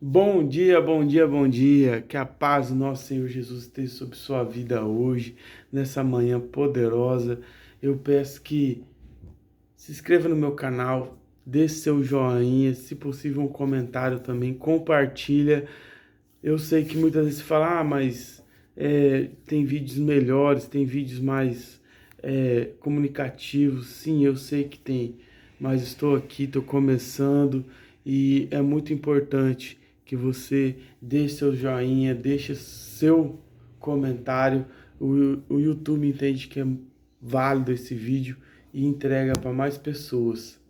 Bom dia, bom dia, bom dia. Que a paz do nosso Senhor Jesus esteja sobre sua vida hoje, nessa manhã poderosa. Eu peço que se inscreva no meu canal, deixe seu joinha, se possível um comentário também, compartilha. Eu sei que muitas vezes você fala, mas tem vídeos melhores, tem vídeos mais comunicativos. Sim, eu sei que tem, mas estou aqui, estou começando e é muito importante que você deixe seu joinha, deixe seu comentário. O YouTube entende que é válido esse vídeo e entrega para mais pessoas.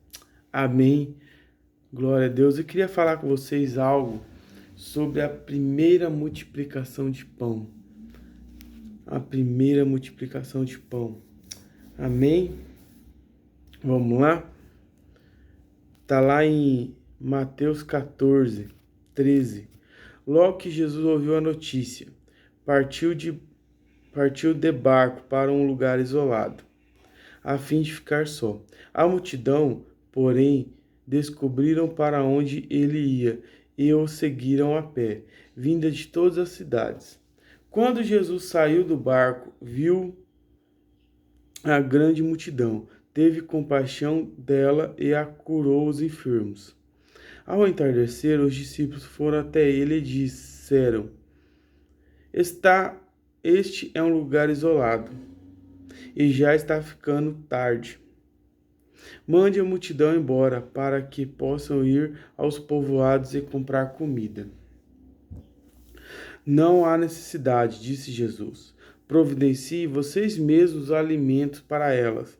Amém. Glória a Deus. Eu queria falar com vocês algo sobre a primeira multiplicação de pão. A primeira multiplicação de pão. Amém? Vamos lá? Está lá em Mateus 14, 13. Logo que Jesus ouviu a notícia, partiu de barco para um lugar isolado, a fim de ficar só. A multidão, porém, descobriram para onde ele ia e o seguiram a pé, vinda de todas as cidades. Quando Jesus saiu do barco, viu a grande multidão, teve compaixão dela e a curou os enfermos. Ao entardecer, os discípulos foram até ele e disseram: Este é um lugar isolado e já está ficando tarde. Mande a multidão embora, para que possam ir aos povoados e comprar comida. Não há necessidade, disse Jesus. Providencie vocês mesmos alimentos para elas.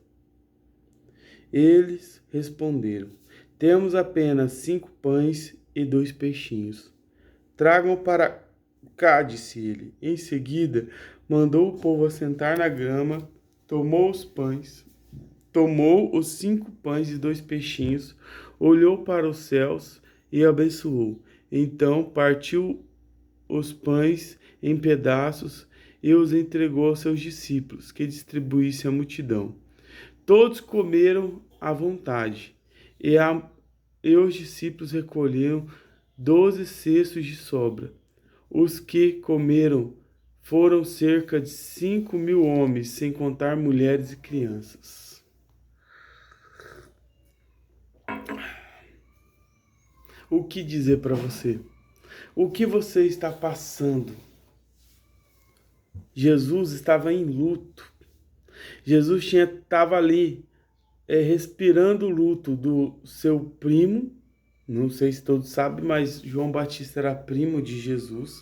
Eles responderam: Temos apenas 5 pães e 2 peixinhos. Tragam para cá, disse ele. Em seguida, mandou o povo assentar na grama, tomou os 5 pães e 2 peixinhos, olhou para os céus e abençoou. Então partiu os pães em pedaços e os entregou aos seus discípulos, que distribuíssem à multidão. Todos comeram à vontade, e os discípulos recolheram 12 cestos de sobra. Os que comeram foram cerca de 5.000 homens, sem contar mulheres e crianças. O que dizer para você? O que você está passando? Jesus estava em luto. Jesus estava ali respirando o luto do seu primo. Não sei se todos sabem, mas João Batista era primo de Jesus.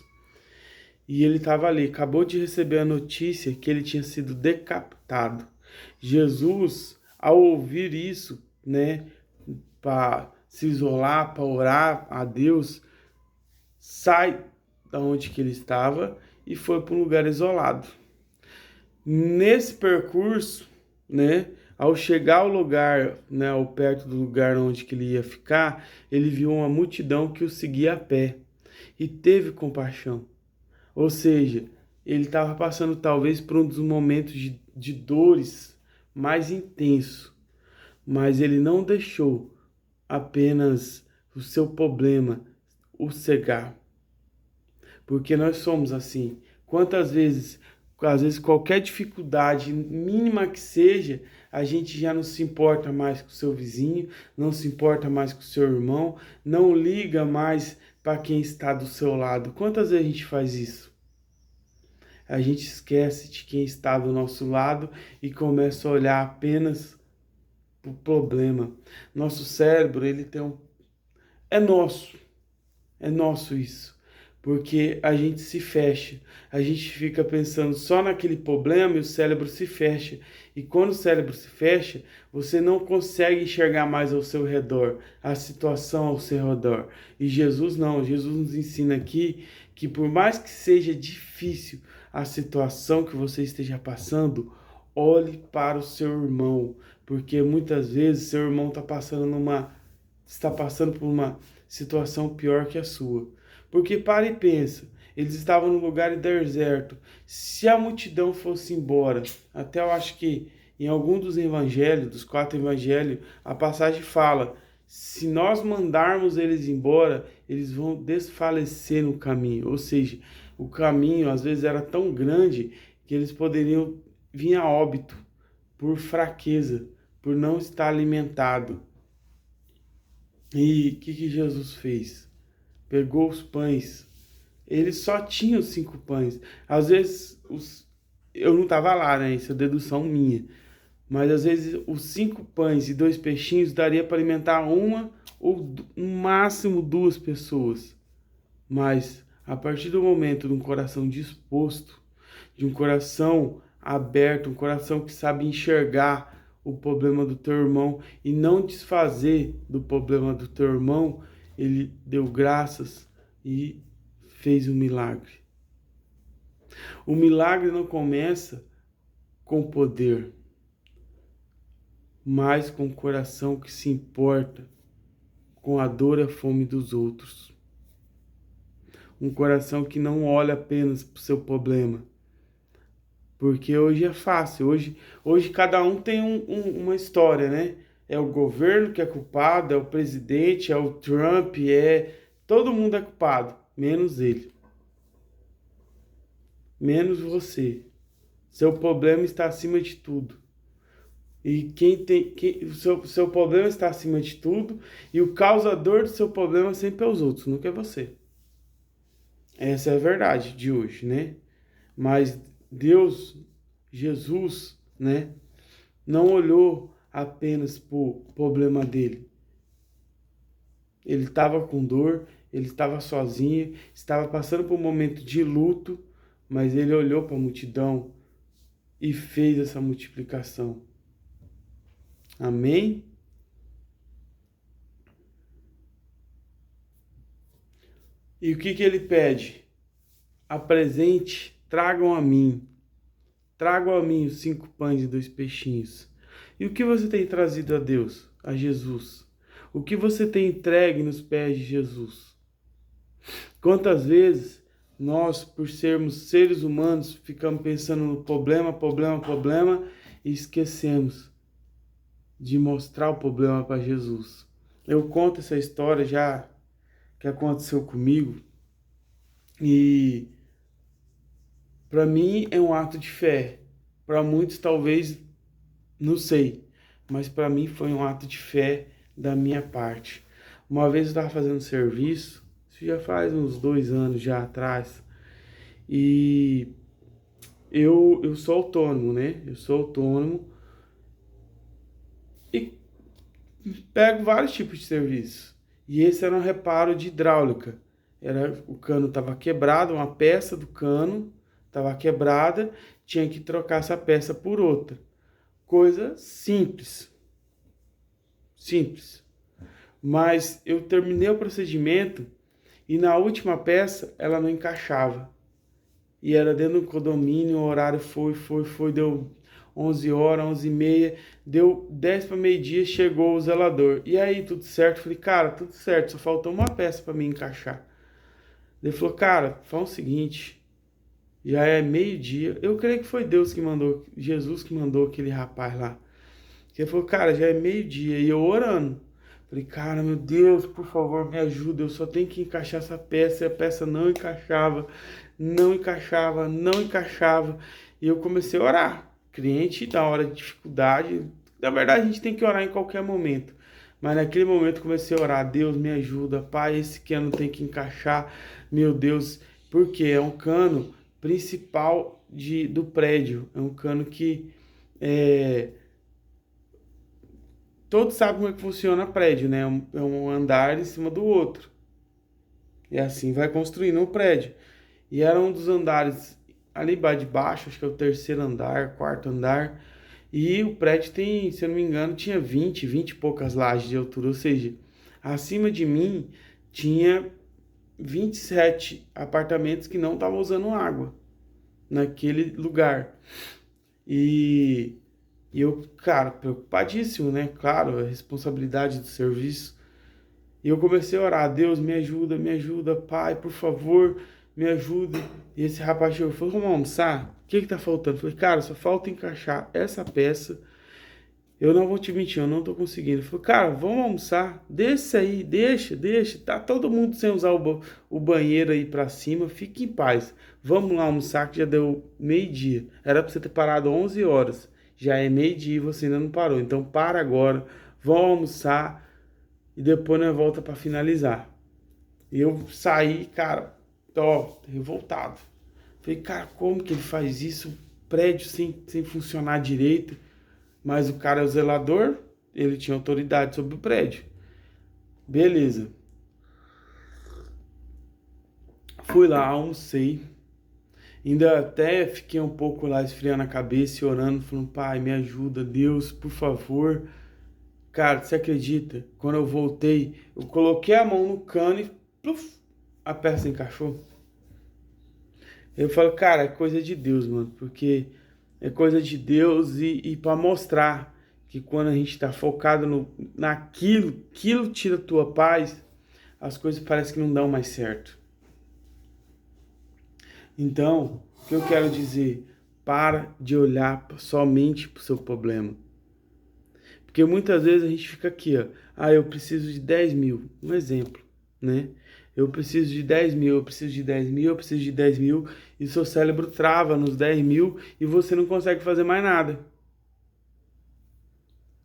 E ele estava ali, acabou de receber a notícia que ele tinha sido decapitado. Jesus, ao ouvir isso, né, para se isolar, para orar a Deus, sai da onde que ele estava e foi para um lugar isolado. Nesse percurso, né, ao chegar ao lugar, né, ao perto do lugar onde que ele ia ficar, ele viu uma multidão que o seguia a pé e teve compaixão. Ou seja, ele estava passando talvez por um dos momentos de dores mais intenso, mas ele não deixou apenas o seu problema o cegar. Porque nós somos assim. Quantas vezes, às vezes qualquer dificuldade mínima que seja, a gente já não se importa mais com o seu vizinho, não se importa mais com o seu irmão, não liga mais para quem está do seu lado. Quantas vezes a gente faz isso? A gente esquece de quem está do nosso lado e começa a olhar apenas para o problema. Nosso cérebro, ele tem um... É nosso isso. Porque a gente se fecha, a gente fica pensando só naquele problema e o cérebro se fecha. E quando o cérebro se fecha, você não consegue enxergar mais ao seu redor, a situação ao seu redor. E Jesus não, Jesus nos ensina aqui que por mais que seja difícil a situação que você esteja passando, olhe para o seu irmão, porque muitas vezes seu irmão está passando por uma situação pior que a sua. Porque para e pensa, eles estavam num lugar deserto. Se a multidão fosse embora, até eu acho que em algum dos evangelhos, dos 4 evangelhos, a passagem fala, se nós mandarmos eles embora, eles vão desfalecer no caminho. Ou seja, o caminho às vezes era tão grande que eles poderiam vir a óbito por fraqueza, por não estar alimentado. E o que Jesus fez? Pegou os pães. Ele só tinha os 5 pães. Às vezes, eu não estava lá, né? Isso é dedução minha. Mas às vezes os 5 pães e 2 peixinhos daria para alimentar uma ou no máximo 2 pessoas. Mas a partir do momento de um coração disposto, de um coração aberto, um coração que sabe enxergar o problema do teu irmão e não desfazer do problema do teu irmão, ele deu graças e fez um milagre. O milagre não começa com poder, mas com o coração que se importa com a dor e a fome dos outros. Um coração que não olha apenas para o seu problema. Porque hoje é fácil, hoje cada um tem uma história, né? É o governo que é culpado, é o presidente, é o Trump, todo mundo é culpado, menos ele. Menos você. Seu problema está acima de tudo. E o seu problema está acima de tudo, e o causador do seu problema sempre é os outros, nunca é você. Essa é a verdade de hoje, né? Mas Deus, Jesus, né, não olhou apenas para o problema dele. Ele estava com dor, ele estava sozinho, estava passando por um momento de luto, mas ele olhou para a multidão e fez essa multiplicação. Amém? E o que ele pede? Apresente, tragam a mim os 5 pães e 2 peixinhos. E o que você tem trazido a Deus, a Jesus? O que você tem entregue nos pés de Jesus? Quantas vezes nós, por sermos seres humanos, ficamos pensando no problema e esquecemos de mostrar o problema para Jesus. Eu conto essa história já que aconteceu comigo e para mim é um ato de fé. Para muitos talvez, não sei, mas para mim foi um ato de fé da minha parte. Uma vez eu estava fazendo serviço, isso já faz uns 2 anos já atrás, e eu sou autônomo, né? Eu sou autônomo e pego vários tipos de serviço. E esse era um reparo de hidráulica. O cano estava quebrado, uma peça do cano estava quebrada, tinha que trocar essa peça por outra. Coisa simples. Simples. Mas eu terminei o procedimento e na última peça ela não encaixava. E era dentro do condomínio, o horário foi, deu 11 horas, 11h30, deu 10 para meio-dia, chegou o zelador. E aí, tudo certo? Falei, cara, tudo certo, só faltou uma peça para mim encaixar. Ele falou, cara, faz o seguinte, já é meio-dia, eu creio que foi Deus que mandou, Jesus que mandou aquele rapaz lá. Ele falou, cara, já é meio-dia, e eu orando. Falei, cara, meu Deus, por favor, me ajuda, eu só tenho que encaixar essa peça, e a peça não encaixava, e eu comecei a orar. Cliente, na hora de dificuldade, na verdade a gente tem que orar em qualquer momento, mas naquele momento eu comecei a orar, Deus me ajuda, Pai, esse cano tem que encaixar, meu Deus, porque é um cano principal do prédio, é um cano que todos sabem como é que funciona prédio, né? É um andar em cima do outro. E assim vai construindo o prédio. E era um dos andares ali de baixo, acho que é o 3º andar, 4º andar. E o prédio tem, se eu não me engano, tinha 20 e poucas lajes de altura. Ou seja, acima de mim tinha 27 apartamentos que não estavam usando água naquele lugar. E eu, cara, preocupadíssimo, né? Claro, a responsabilidade do serviço. E eu comecei a orar, Deus, me ajuda, Pai, por favor, me ajuda. E esse rapaz chegou e falou, vamos almoçar? O que tá faltando? Eu falei, cara, só falta encaixar essa peça. eu não vou te mentir, eu não tô conseguindo. Ele falou, cara, vamos almoçar, desce aí, deixa, tá todo mundo sem usar o banheiro aí pra cima, fique em paz. Vamos lá almoçar que já deu meio-dia. Era pra você ter parado 11 horas, já é meio-dia e você ainda não parou. Então para agora, vamos almoçar e depois nós volta pra finalizar. E eu saí, cara, ó, revoltado. Falei, cara, como que ele faz isso? Prédio sem funcionar direito. Mas o cara é o zelador, ele tinha autoridade sobre o prédio. Beleza. Fui lá, almocei. Ainda até fiquei um pouco lá esfriando a cabeça e orando, falando, pai, me ajuda, Deus, por favor. Cara, você acredita? Quando eu voltei, eu coloquei a mão no cano e pluf, a peça encaixou. Eu falo, cara, é coisa de Deus, mano, porque é coisa de Deus e para mostrar que quando a gente tá focado naquilo, aquilo tira a tua paz, as coisas parecem que não dão mais certo. Então, o que eu quero dizer? Para de olhar somente para o seu problema. Porque muitas vezes a gente fica aqui, ó. Ah, eu preciso de 10 mil. Um exemplo, né? Eu preciso de 10 mil, eu preciso de 10 mil, eu preciso de 10 mil. E seu cérebro trava nos 10 mil e você não consegue fazer mais nada.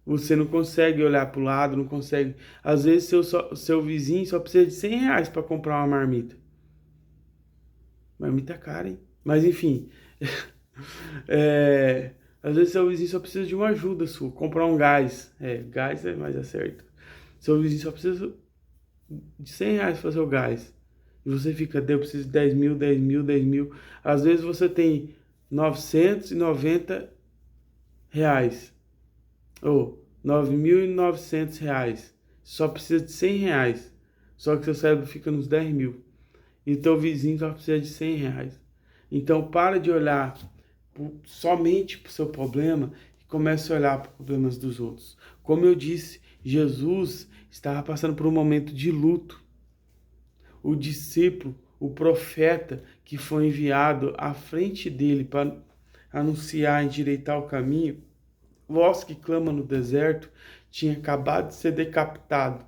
Você não consegue olhar para o lado, não consegue. Às vezes seu vizinho só precisa de 100 reais para comprar uma marmita. Marmita cara, hein? Mas enfim. Às vezes seu vizinho só precisa de uma ajuda sua, comprar um gás. Gás é mais certo. Seu vizinho só precisa de 100 reais para fazer o gás. E você fica, eu preciso de 10 mil, 10 mil, 10 mil. Às vezes você tem 990 reais. Ou 9.900 reais. Só precisa de 100 reais. Só que seu cérebro fica nos 10 mil. E teu vizinho só precisa de 100 reais. Então para de olhar somente para o seu problema e comece a olhar para os problemas dos outros. Como eu disse, Jesus estava passando por um momento de luto. O discípulo, o profeta que foi enviado à frente dele para anunciar, endireitar o caminho, voz que clama no deserto, tinha acabado de ser decapitado.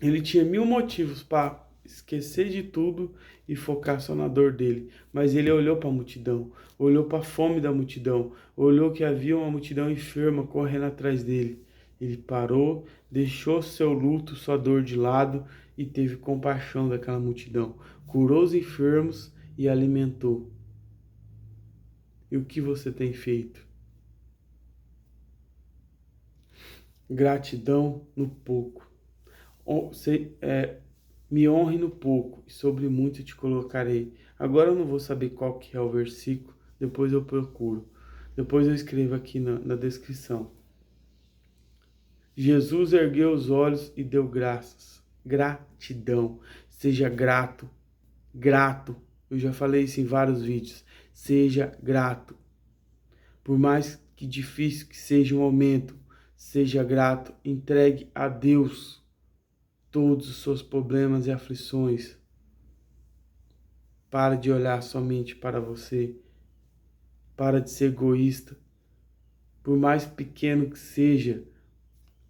Ele tinha 1000 motivos para esquecer de tudo e focar só na dor dele. Mas ele olhou para a multidão, olhou para a fome da multidão, olhou que havia uma multidão enferma correndo atrás dele. Ele parou, deixou seu luto, sua dor de lado e teve compaixão daquela multidão. Curou os enfermos e alimentou. E o que você tem feito? Gratidão no pouco. Me honre no pouco, e sobre muito te colocarei. Agora eu não vou saber qual que é o versículo, depois eu procuro. Depois eu escrevo aqui na descrição. Jesus ergueu os olhos e deu graças. Gratidão. Seja grato. Grato. Eu já falei isso em vários vídeos. Seja grato. Por mais que difícil que seja o momento, seja grato. Entregue a Deus todos os seus problemas e aflições. Para de olhar somente para você. Para de ser egoísta. Por mais pequeno que seja,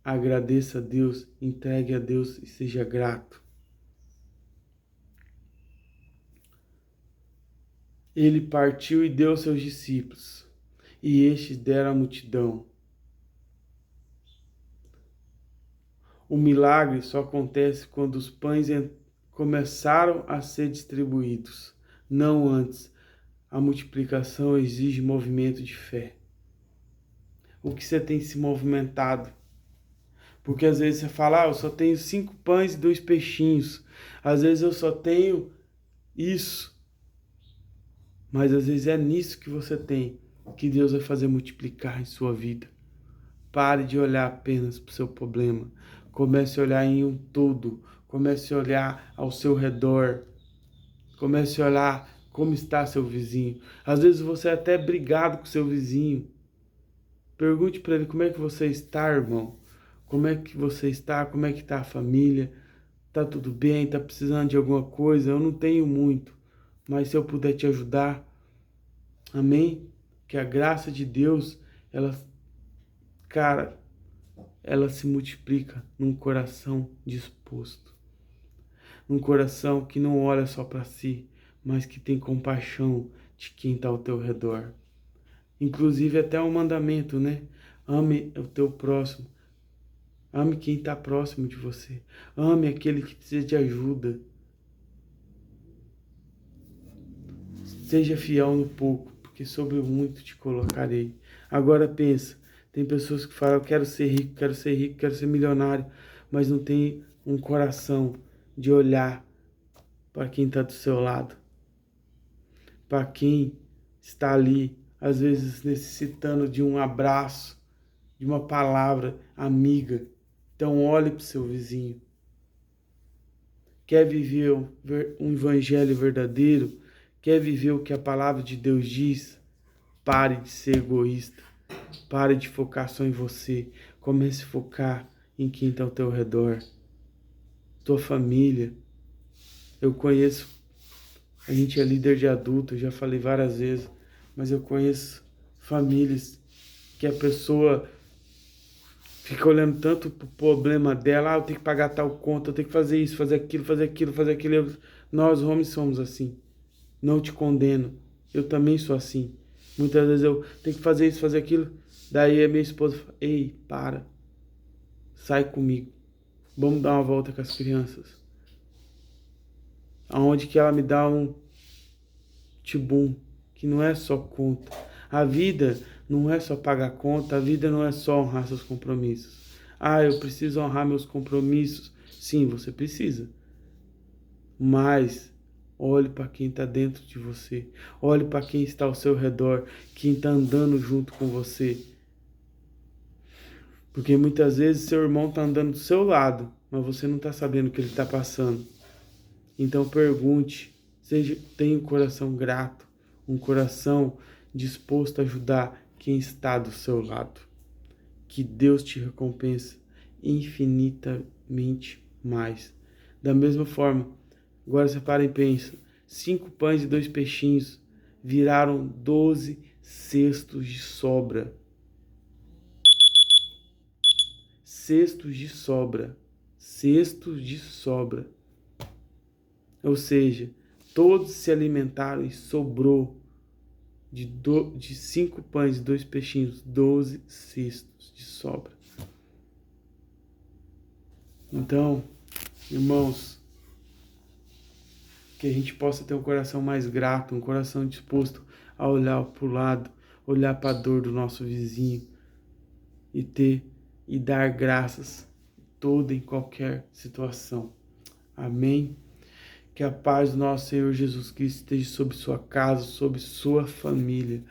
agradeça a Deus, entregue a Deus e seja grato. Ele partiu e deu aos seus discípulos, e estes deram à multidão. O milagre só acontece quando os pães começaram a ser distribuídos, não antes. A multiplicação exige movimento de fé. O que você tem se movimentado? Porque às vezes você fala, eu só tenho 5 pães e 2 peixinhos. Às vezes eu só tenho isso. Mas às vezes é nisso que você tem que Deus vai fazer multiplicar em sua vida. Pare de olhar apenas para o seu problema. Comece a olhar em um todo. Comece a olhar ao seu redor. Comece a olhar como está seu vizinho. Às vezes você é até brigado com seu vizinho. Pergunte para ele como é que você está, irmão. Como é que você está? Como é que está a família? Tá tudo bem? Tá precisando de alguma coisa? Eu não tenho muito, mas se eu puder te ajudar, amém? Que a graça de Deus, ela cara, ela se multiplica num coração disposto. Num coração que não olha só para si, mas que tem compaixão de quem está ao teu redor. Inclusive até um mandamento, né? Ame o teu próximo. Ame quem está próximo de você. Ame aquele que precisa de ajuda. Seja fiel no pouco, porque sobre o muito te colocarei. Agora pensa, tem pessoas que falam, eu quero ser rico, quero ser rico, quero ser milionário, mas não tem um coração de olhar para quem está do seu lado, para quem está ali, às vezes necessitando de um abraço, de uma palavra amiga. Então olhe para o seu vizinho. Quer viver um evangelho verdadeiro? Quer viver o que a palavra de Deus diz? Pare de ser egoísta. Pare de focar só em você. Comece a focar em quem está ao teu redor. Tua família. Eu conheço, a gente é líder de adulto, já falei várias vezes, mas eu conheço famílias que a pessoa fica olhando tanto pro problema dela, eu tenho que pagar tal conta, eu tenho que fazer isso, fazer aquilo, fazer aquilo, fazer aquilo. Nós, homens, somos assim. Não te condeno. Eu também sou assim. Muitas vezes eu tenho que fazer isso, fazer aquilo. Daí a minha esposa fala, ei, para. Sai comigo. Vamos dar uma volta com as crianças. Aonde que ela me dá um tibum, que não é só conta. A vida não é só pagar conta, a vida não é só honrar seus compromissos. Ah, eu preciso honrar meus compromissos. Sim, você precisa. Mas olhe para quem está dentro de você. Olhe para quem está ao seu redor, quem está andando junto com você. Porque muitas vezes seu irmão está andando do seu lado, mas você não está sabendo o que ele está passando. Então pergunte, tenha um coração grato, um coração disposto a ajudar quem está do seu lado. Que Deus te recompense infinitamente mais. Da mesma forma, agora você para e pensa, 5 pães e 2 peixinhos viraram 12 cestos de sobra. Cestos de sobra. Cestos de sobra. Ou seja, todos se alimentaram e sobrou de 5 pães e 2 peixinhos, 12 cestos de sobra. Então, irmãos, que a gente possa ter um coração mais grato, um coração disposto a olhar para o lado, olhar para a dor do nosso vizinho e dar graças toda e qualquer situação. Amém? Que a paz do nosso Senhor Jesus Cristo esteja sobre sua casa, sobre sua família.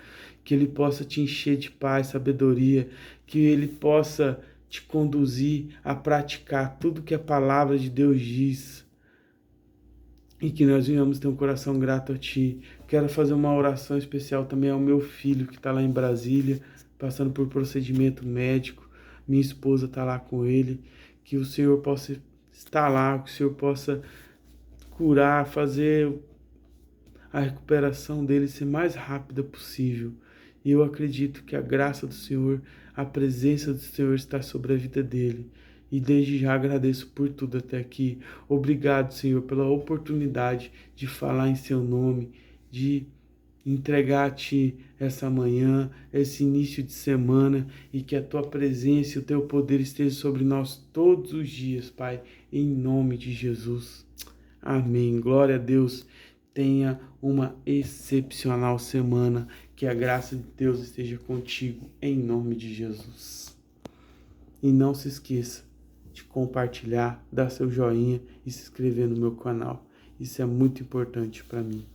Que Ele possa te encher de paz, sabedoria. Que Ele possa te conduzir a praticar tudo que a palavra de Deus diz. E que nós venhamos ter um coração grato a Ti. Quero fazer uma oração especial também ao meu filho que está lá em Brasília, passando por procedimento médico. Minha esposa está lá com ele. Que o Senhor possa estar lá, que o Senhor possa curar, fazer a recuperação dele ser mais rápida possível. E eu acredito que a graça do Senhor, a presença do Senhor está sobre a vida dele. E desde já agradeço por tudo até aqui. Obrigado, Senhor, pela oportunidade de falar em seu nome, de entregar a Ti essa manhã, esse início de semana, e que a Tua presença e o Teu poder estejam sobre nós todos os dias, Pai, em nome de Jesus. Amém. Glória a Deus. Tenha uma excepcional semana. Que a graça de Deus esteja contigo, em nome de Jesus. E não se esqueça de compartilhar, dar seu joinha e se inscrever no meu canal. Isso é muito importante para mim.